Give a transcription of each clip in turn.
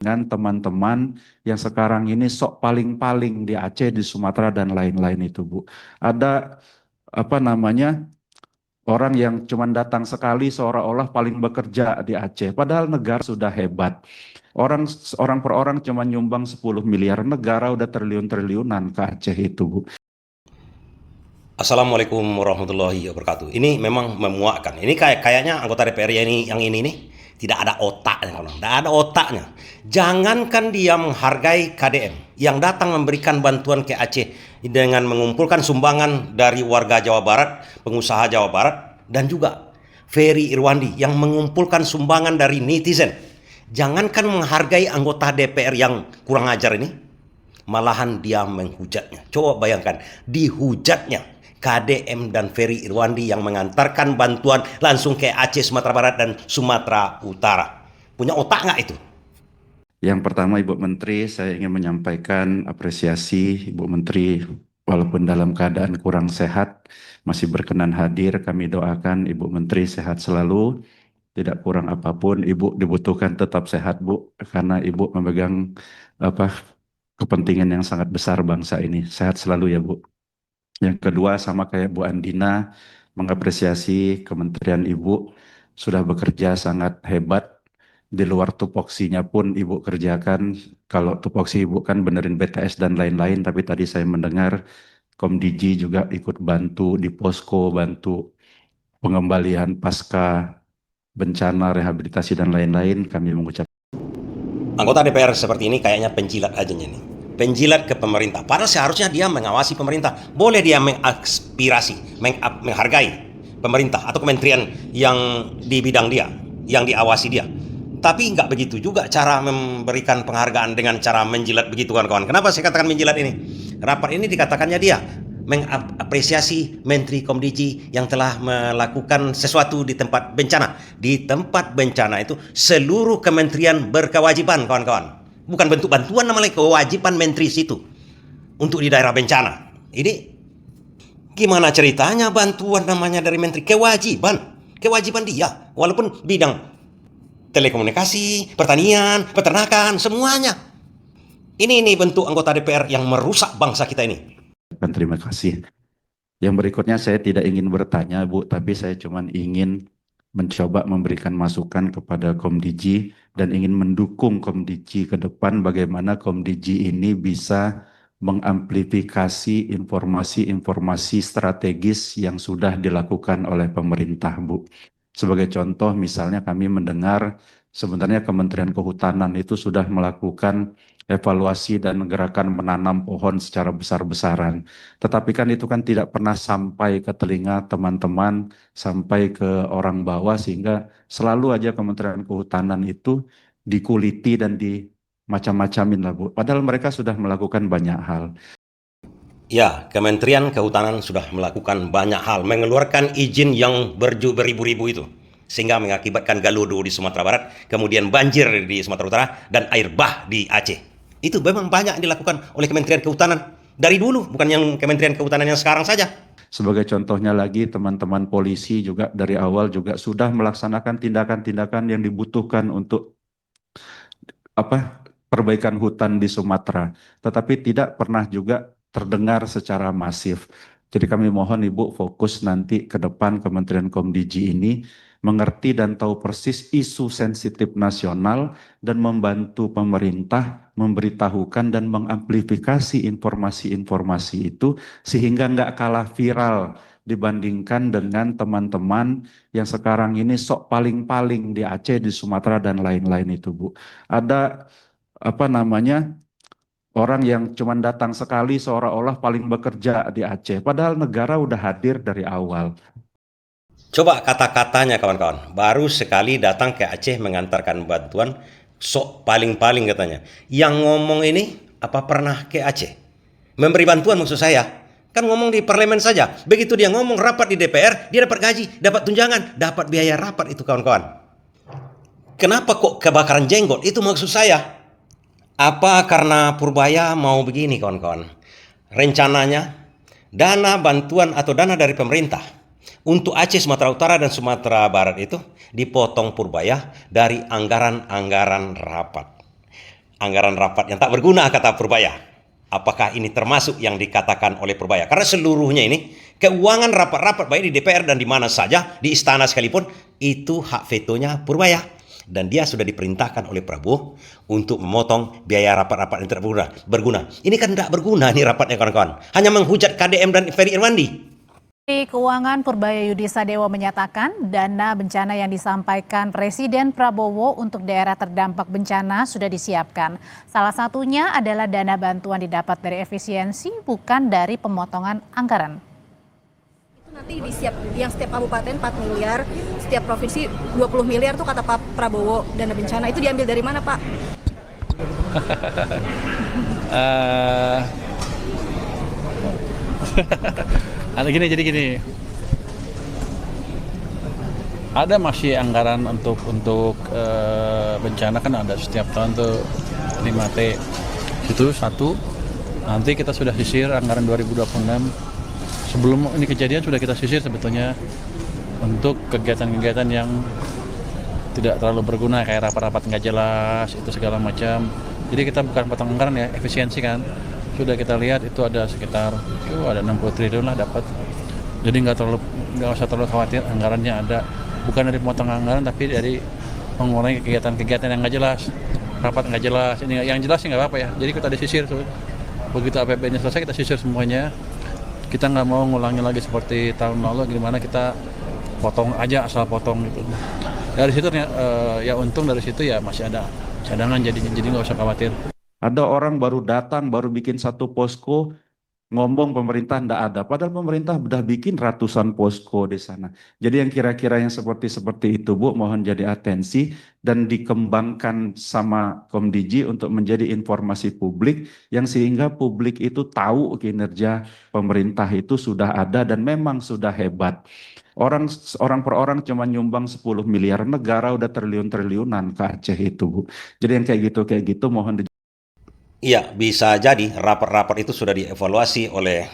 dengan teman-teman yang sekarang ini sok paling-paling di Aceh, di Sumatera dan lain-lain itu, Bu. Ada apa namanya orang yang cuma datang sekali seolah-olah paling bekerja di Aceh, padahal negara sudah hebat. Orang orang per orang cuma nyumbang 10 miliar, negara udah triliun-triliunan ke Aceh itu, Bu. Assalamualaikum warahmatullahi wabarakatuh. Ini memang memuakkan. Ini kayaknya anggota DPR yang ini nih tidak ada otaknya, kawan. Tidak ada otaknya. Jangankan dia menghargai KDM yang datang memberikan bantuan ke Aceh dengan mengumpulkan sumbangan dari warga Jawa Barat, pengusaha Jawa Barat, dan juga Ferry Irwandi yang mengumpulkan sumbangan dari netizen. Jangankan menghargai anggota DPR yang kurang ajar ini, malahan dia menghujatnya. Coba bayangkan, dihujatnya KDM dan Ferry Irwandi yang mengantarkan bantuan langsung ke Aceh, Sumatera Barat, dan Sumatera Utara. Punya otak nggak itu? Yang pertama, Ibu Menteri, saya ingin menyampaikan apresiasi Ibu Menteri, walaupun dalam keadaan kurang sehat, masih berkenan hadir. Kami doakan Ibu Menteri sehat selalu, tidak kurang apapun. Ibu dibutuhkan tetap sehat, Bu, karena Ibu memegang apa kepentingan yang sangat besar bangsa ini. Sehat selalu ya, Bu. Yang kedua, sama kayak Bu Andina, mengapresiasi Kementerian Ibu sudah bekerja sangat hebat. Di luar tupoksinya pun Ibu kerjakan. Kalau tupoksi Ibu kan benerin BTS dan lain-lain, tapi tadi saya mendengar Komdiji juga ikut bantu di posko, bantu pengembalian pasca bencana, rehabilitasi dan lain-lain. Kami mengucapkan Anggota DPR seperti ini kayaknya penjilat aja nih. Penjilat ke pemerintah. Padahal seharusnya dia mengawasi pemerintah. Boleh dia mengaspirasi, menghargai pemerintah atau kementerian yang di bidang dia, yang diawasi dia. Tapi nggak begitu juga cara memberikan penghargaan dengan cara menjilat begitu, kawan-kawan. Kenapa saya katakan menjilat ini? Rapat ini dikatakannya dia mengapresiasi Menteri Komdiji yang telah melakukan sesuatu di tempat bencana. Di tempat bencana itu seluruh kementerian berkewajiban, kawan-kawan. Bukan bentuk bantuan, namanya kewajiban menteri situ untuk di daerah bencana. Ini gimana ceritanya bantuan namanya dari menteri? Kewajiban dia. Walaupun bidang telekomunikasi, pertanian, peternakan, semuanya. Ini bentuk anggota DPR yang merusak bangsa kita ini. terima kasih. Yang berikutnya saya tidak ingin bertanya, Bu, tapi saya cuma ingin mencoba memberikan masukan kepada Komdiji dan ingin mendukung Komdiji ke depan bagaimana Komdiji ini bisa mengamplifikasi informasi-informasi strategis yang sudah dilakukan oleh pemerintah, Bu. Sebagai contoh, misalnya kami mendengar sebenarnya Kementerian Kehutanan itu sudah melakukan evaluasi dan gerakan menanam pohon secara besar-besaran. Tetapi kan itu kan tidak pernah sampai ke telinga teman-teman, sampai ke orang bawah, sehingga selalu aja Kementerian Kehutanan itu dikuliti dan dimacam-macamin lah, Bu. Padahal mereka sudah melakukan banyak hal. Ya, Kementerian Kehutanan sudah melakukan banyak hal, mengeluarkan izin yang beribu-ribu itu, sehingga mengakibatkan galodo di Sumatera Barat, kemudian banjir di Sumatera Utara, dan air bah di Aceh. Itu memang banyak dilakukan oleh Kementerian Kehutanan dari dulu, bukan yang Kementerian Kehutanan yang sekarang saja. Sebagai contohnya lagi, teman-teman polisi juga dari awal juga sudah melaksanakan tindakan-tindakan yang dibutuhkan untuk perbaikan hutan di Sumatera, tetapi tidak pernah juga terdengar secara masif. Jadi kami mohon Ibu fokus nanti ke depan Kementerian Komdiji ini mengerti dan tahu persis isu sensitif nasional dan membantu pemerintah memberitahukan dan mengamplifikasi informasi-informasi itu sehingga nggak kalah viral dibandingkan dengan teman-teman yang sekarang ini sok paling-paling di Aceh, di Sumatera dan lain-lain itu, Bu. Ada apa namanya orang yang cuma datang sekali seolah-olah paling bekerja di Aceh, padahal negara udah hadir dari awal. Coba kata-katanya, kawan-kawan. Baru sekali datang ke Aceh mengantarkan bantuan, sok paling-paling katanya. Yang ngomong ini apa pernah ke Aceh? Memberi bantuan maksud saya. Kan ngomong di parlemen saja. Begitu dia ngomong rapat di DPR, dia dapat gaji, dapat tunjangan, dapat biaya rapat itu, kawan-kawan. Kenapa kok kebakaran jenggot? Itu maksud saya. Apa karena Purbaya mau begini, kawan-kawan? Rencananya dana bantuan atau dana dari pemerintah untuk Aceh, Sumatera Utara, dan Sumatera Barat itu dipotong Purbaya dari anggaran-anggaran rapat. anggaran rapat yang tak berguna, kata Purbaya. Apakah ini termasuk yang dikatakan oleh Purbaya? Karena seluruhnya ini, keuangan rapat-rapat baik di DPR dan di mana saja, di istana sekalipun, itu hak vetonya Purbaya. Dan dia sudah diperintahkan oleh Prabowo untuk memotong biaya rapat-rapat yang tidak berguna. Ini kan tidak berguna nih rapatnya kawan-kawan. Hanya menghujat KDM dan Ferry Irwandi. Menteri Keuangan Purbaya Yudi Sadewo menyatakan dana bencana yang disampaikan Presiden Prabowo untuk daerah terdampak bencana sudah disiapkan. Salah satunya adalah dana bantuan didapat dari efisiensi, bukan dari pemotongan anggaran. Itu nanti yang setiap kabupaten 4 miliar, setiap provinsi 20 miliar tuh kata Pak Prabowo dana bencana. Itu diambil dari mana, Pak? Jadi gini, ada masih anggaran untuk bencana kan ada setiap tahun tuh 5T itu satu. Nanti kita sudah sisir anggaran 2026. Sebelum ini kejadian sudah kita sisir sebetulnya untuk kegiatan-kegiatan yang tidak terlalu berguna kayak rapat-rapat nggak jelas itu segala macam. Jadi kita bukan potong anggaran ya, efisiensi kan. Sudah kita lihat itu ada sekitar ada 60 triliun lah dapat. Jadi nggak usah terlalu khawatir, anggarannya ada. Bukan dari potong anggaran tapi dari mengurangi kegiatan-kegiatan yang nggak jelas, rapat nggak jelas. Ini yang jelas sih nggak apa-apa ya. Jadi kita disisir tuh. Begitu APBN-nya selesai kita sisir semuanya. Kita nggak mau ngulangi lagi seperti tahun lalu, gimana kita potong aja asal potong gitu. Dari situ ya untung dari situ ya masih ada cadangan, jadi nggak usah khawatir. Ada orang baru datang, baru bikin satu posko, ngomong pemerintah ndak ada. Padahal pemerintah sudah bikin ratusan posko di sana. Jadi yang kira-kira yang seperti itu, Bu, mohon jadi atensi dan dikembangkan sama Komdiji untuk menjadi informasi publik yang sehingga publik itu tahu kinerja pemerintah itu sudah ada dan memang sudah hebat. Orang per orang cuma nyumbang 10 miliar, negara udah triliun-triliunan ke Aceh itu, Bu. Jadi yang kayak gitu mohon Iya, bisa jadi rapat-rapat itu sudah dievaluasi oleh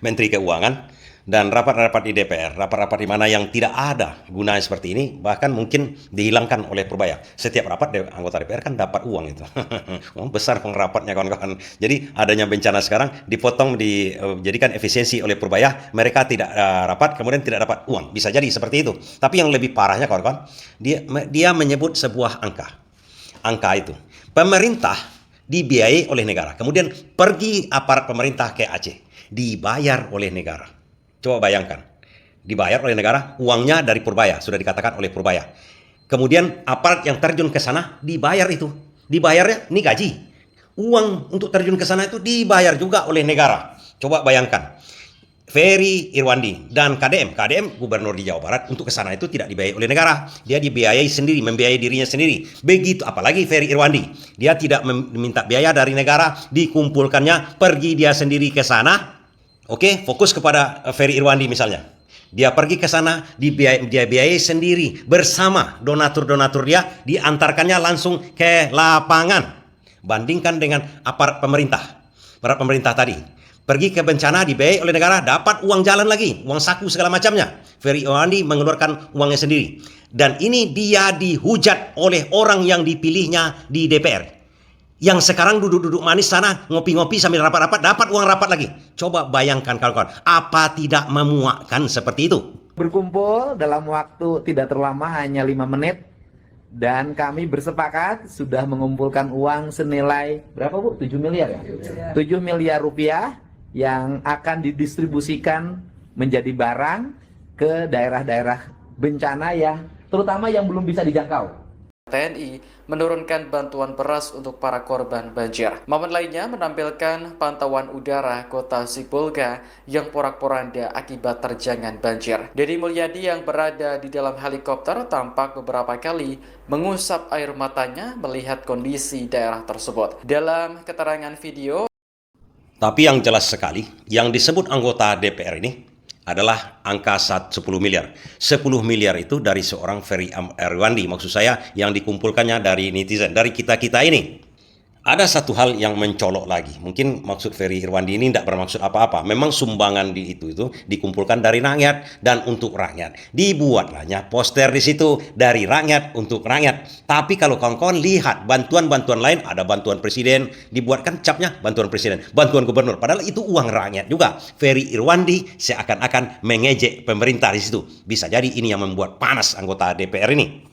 Menteri Keuangan dan rapat-rapat di DPR, rapat-rapat di mana yang tidak ada gunanya seperti ini, bahkan mungkin dihilangkan oleh Purbaya. Setiap rapat anggota DPR kan dapat uang itu. Uang besar pengrapatnya kawan-kawan. Jadi adanya bencana sekarang dipotong, dijadikan efisiensi oleh Purbaya, mereka tidak rapat, kemudian tidak dapat uang. Bisa jadi seperti itu. Tapi yang lebih parahnya kawan-kawan, dia menyebut sebuah angka. Angka itu, pemerintah dibiayai oleh negara. Kemudian pergi aparat pemerintah ke Aceh. Dibayar oleh negara. Coba bayangkan. Dibayar oleh negara, uangnya dari Purbaya. Sudah dikatakan oleh Purbaya. Kemudian aparat yang terjun ke sana dibayar itu. Dibayarnya, ini gaji. Uang untuk terjun ke sana itu dibayar juga oleh negara. Coba bayangkan. Ferry Irwandi dan KDM gubernur di Jawa Barat untuk ke sana itu tidak dibiayai oleh negara. Dia dibiayai sendiri, membiayai dirinya sendiri. Begitu apalagi Ferry Irwandi. Dia tidak meminta biaya dari negara, dikumpulkannya, pergi dia sendiri ke sana. Oke, fokus kepada Ferry Irwandi misalnya. Dia pergi ke sana, dia biayai sendiri bersama donatur-donatur dia, diantarkannya langsung ke lapangan. Bandingkan dengan aparat pemerintah. Aparat pemerintah tadi. Pergi ke bencana, dibiayai oleh negara, dapat uang jalan lagi, uang saku segala macamnya. Ferry Irwandi mengeluarkan uangnya sendiri. Dan ini dia dihujat oleh orang yang dipilihnya di DPR. Yang sekarang duduk-duduk manis sana, ngopi-ngopi sambil rapat-rapat, dapat uang rapat lagi. Coba bayangkan kawan-kawan, apa tidak memuakkan seperti itu? Berkumpul dalam waktu tidak terlama, hanya 5 menit. Dan kami bersepakat sudah mengumpulkan uang senilai, berapa Bu? 7 miliar ya? 7 miliar rupiah. Yang akan didistribusikan menjadi barang ke daerah-daerah bencana yang terutama yang belum bisa dijangkau. TNI menurunkan bantuan beras untuk para korban banjir. Momen lainnya menampilkan pantauan udara kota Sibolga yang porak-poranda akibat terjangan banjir. Deddy Mulyadi yang berada di dalam helikopter tampak beberapa kali mengusap air matanya melihat kondisi daerah tersebut. Dalam keterangan video, tapi yang jelas sekali, yang disebut anggota DPR ini adalah angka 10 miliar. 10 miliar itu dari seorang Ferry Irwandi, maksud saya yang dikumpulkannya dari netizen, dari kita-kita ini. Ada satu hal yang mencolok lagi. Mungkin maksud Ferry Irwandi ini tidak bermaksud apa-apa. Memang sumbangan di itu dikumpulkan dari rakyat dan untuk rakyat. Dibuatlahnya poster di situ dari rakyat untuk rakyat. Tapi kalau kawan-kawan lihat bantuan-bantuan lain, ada bantuan presiden, dibuatkan capnya bantuan presiden, bantuan gubernur. Padahal itu uang rakyat juga. Ferry Irwandi seakan-akan mengejek pemerintah di situ. Bisa jadi ini yang membuat panas anggota DPR ini.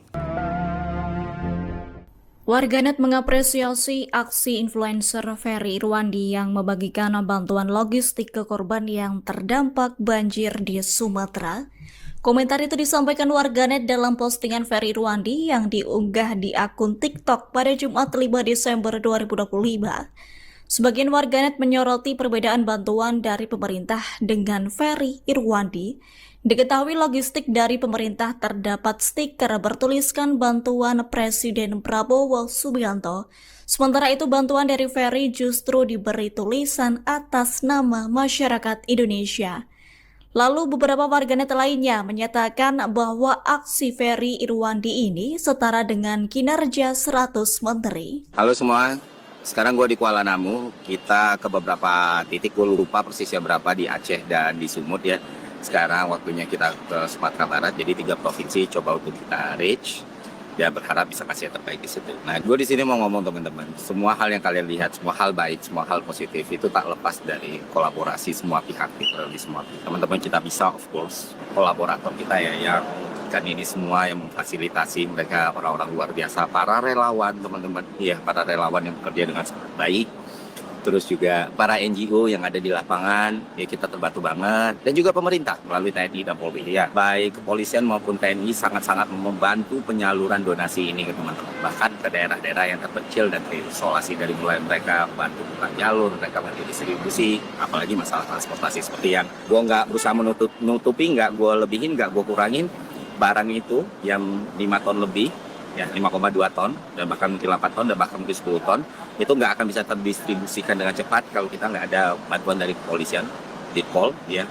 Warganet mengapresiasi aksi influencer Ferry Irwandi yang membagikan bantuan logistik ke korban yang terdampak banjir di Sumatera. Komentar itu disampaikan warganet dalam postingan Ferry Irwandi yang diunggah di akun TikTok pada Jumat 5 Desember 2025. Sebagian warganet menyoroti perbedaan bantuan dari pemerintah dengan Ferry Irwandi. Diketahui logistik dari pemerintah terdapat stiker bertuliskan bantuan Presiden Prabowo Subianto. Sementara itu bantuan dari Ferry justru diberi tulisan atas nama masyarakat Indonesia. Lalu beberapa warganet lainnya menyatakan bahwa aksi Ferry Irwandi ini setara dengan kinerja 100 menteri. Halo semua, sekarang gue di Kuala Namu. Kita ke beberapa titik, gue lupa persisnya berapa, di Aceh dan di Sumut ya. Sekarang waktunya kita ke Sumatera Barat, jadi 3 provinsi coba untuk kita reach dan berharap bisa kasih yang terbaik di situ. Nah, gue di sini mau ngomong teman-teman, semua hal yang kalian lihat, semua hal baik, semua hal positif itu tak lepas dari kolaborasi semua pihak, literally semua pihak. Teman-teman kita bisa, of course, kolaborator kita ya yang kan ini semua yang memfasilitasi mereka, orang-orang luar biasa, para relawan teman-teman, iya para relawan yang bekerja dengan sangat baik. Terus juga para NGO yang ada di lapangan, ya kita terbantu banget. Dan juga pemerintah melalui TNI dan Polri ya. Baik kepolisian maupun TNI sangat-sangat membantu penyaluran donasi ini ke teman-teman. Bahkan ke daerah-daerah yang terpencil dan terisolasi, dari mulai mereka bantu buka jalur, mereka bantu distribusi, apalagi masalah transportasi seperti yang gue nggak berusaha nutupi, nggak gue lebihin, nggak gue kurangin. Barang itu yang 5 ton lebih, ya 5,2 ton dan bahkan mungkin 8 ton dan bahkan mungkin 10 ton itu nggak akan bisa terdistribusikan dengan cepat kalau kita nggak ada bantuan dari kepolisian di Pol ya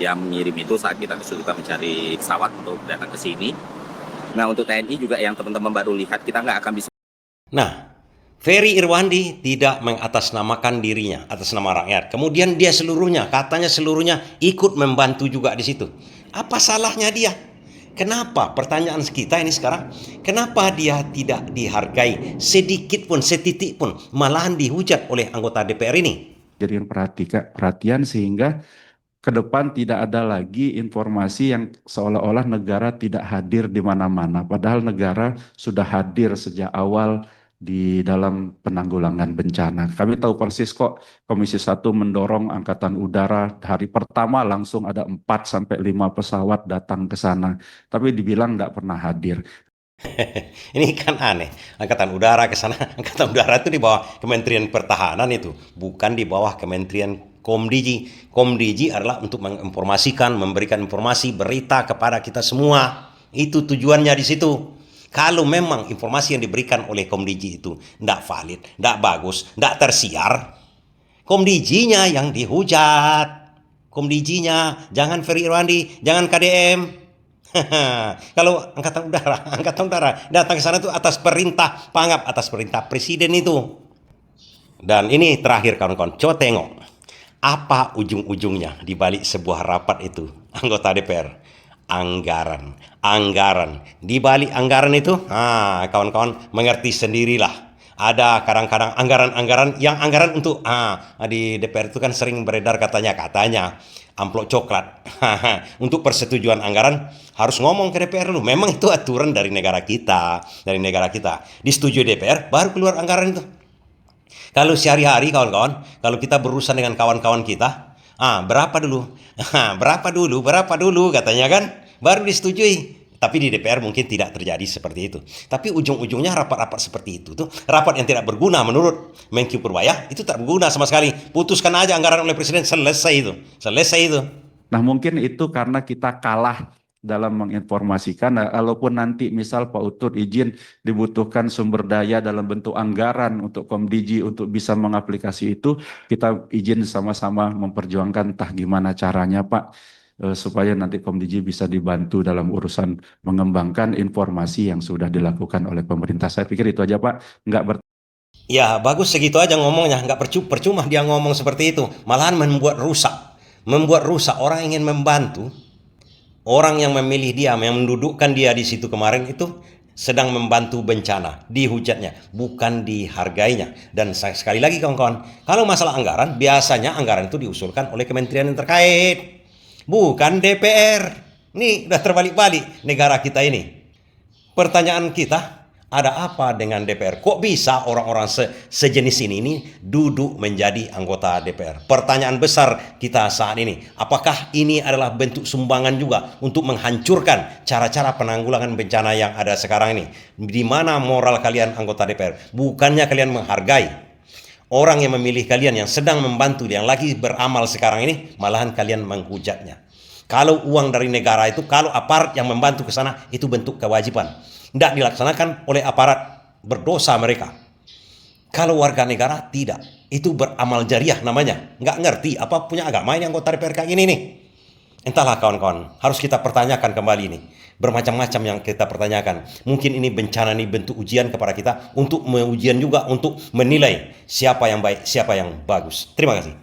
yang mengirim itu saat kita kesulitan mencari pesawat untuk datang ke sini. Nah untuk TNI juga yang teman-teman baru lihat, kita nggak akan bisa. Nah, Ferry Irwandi tidak mengatasnamakan dirinya atas nama rakyat. Kemudian dia katanya seluruhnya ikut membantu juga di situ. Apa salahnya dia? Kenapa? Pertanyaan kita ini sekarang, kenapa dia tidak dihargai sedikit pun, setitik pun, malahan dihujat oleh anggota DPR ini? Jadi perhatian sehingga ke depan tidak ada lagi informasi yang seolah-olah negara tidak hadir di mana-mana. Padahal negara sudah hadir sejak awal di dalam penanggulangan bencana. Kami tahu persis kok Komisi 1 mendorong Angkatan Udara, hari pertama langsung ada 4-5 pesawat datang ke sana. Tapi dibilang nggak pernah hadir. Ini kan aneh, Angkatan Udara ke sana, Angkatan Udara itu di bawah Kementerian Pertahanan itu, bukan di bawah Kementerian Komdiji. Komdiji adalah untuk menginformasikan, memberikan informasi, berita kepada kita semua. Itu tujuannya di situ. Kalau memang informasi yang diberikan oleh Komdiji itu tidak valid, tidak bagus, tidak tersiar, Komdijinya yang dihujat. Komdijinya, jangan Ferry Irwandi, jangan KDM. Kalau Angkatan Udara datang ke sana itu atas perintah Pangap, atas perintah Presiden itu. Dan ini terakhir kawan-kawan, coba tengok apa ujung-ujungnya di balik sebuah rapat itu anggota DPR. Anggaran. Di balik anggaran itu, kawan-kawan mengerti sendirilah. Ada kadang-kadang anggaran yang anggaran untuk di DPR itu kan sering beredar katanya amplop coklat. Untuk persetujuan anggaran harus ngomong ke DPR dulu. Memang itu aturan dari negara kita, Disetujui DPR baru keluar anggaran itu. Kalau sehari-hari kawan-kawan, kalau kita berurusan dengan kawan-kawan kita, berapa dulu katanya kan, baru disetujui. Tapi di DPR mungkin tidak terjadi seperti itu. Tapi ujung-ujungnya rapat-rapat seperti itu tuh, rapat yang tidak berguna menurut Menkyu Purbaya, itu tak berguna sama sekali. Putuskan aja anggaran oleh Presiden, selesai itu. Nah mungkin itu karena kita kalah dalam menginformasikan. Nah, walaupun nanti misal Pak Utut izin dibutuhkan sumber daya dalam bentuk anggaran untuk Komdiji untuk bisa mengaplikasi itu, kita izin sama-sama memperjuangkan entah gimana caranya Pak, supaya nanti Komdiji bisa dibantu dalam urusan mengembangkan informasi yang sudah dilakukan oleh pemerintah. Saya pikir itu aja Pak, nggak Ya bagus segitu aja ngomongnya, nggak percuma dia ngomong seperti itu, malahan membuat rusak orang ingin membantu. Orang yang memilih dia, yang mendudukkan dia di situ kemarin itu sedang membantu bencana, dihujatnya, bukan dihargainya. Dan sekali lagi kawan-kawan, kalau masalah anggaran, biasanya anggaran itu diusulkan oleh kementerian yang terkait, bukan DPR. Nih udah terbalik-balik negara kita ini. Pertanyaan kita, ada apa dengan DPR? Kok bisa orang-orang sejenis ini duduk menjadi anggota DPR? Pertanyaan besar kita saat ini. Apakah ini adalah bentuk sumbangan juga untuk menghancurkan cara-cara penanggulangan bencana yang ada sekarang ini? Di mana moral kalian anggota DPR? Bukannya kalian menghargai orang yang memilih kalian, yang sedang membantu, yang lagi beramal sekarang ini, malahan kalian menghujatnya. Kalau uang dari negara itu, kalau aparat yang membantu ke sana, itu bentuk kewajiban. Tidak dilaksanakan oleh aparat, berdosa mereka. Kalau warga negara tidak, itu beramal jariah namanya. Nggak ngerti apa punya agama ini anggota DPR kayak gini nih. Entahlah kawan-kawan, harus kita pertanyakan kembali ini. Bermacam-macam yang kita pertanyakan. Mungkin ini bencana, ini bentuk ujian kepada kita, untuk ujian juga untuk menilai siapa yang baik, siapa yang bagus. Terima kasih.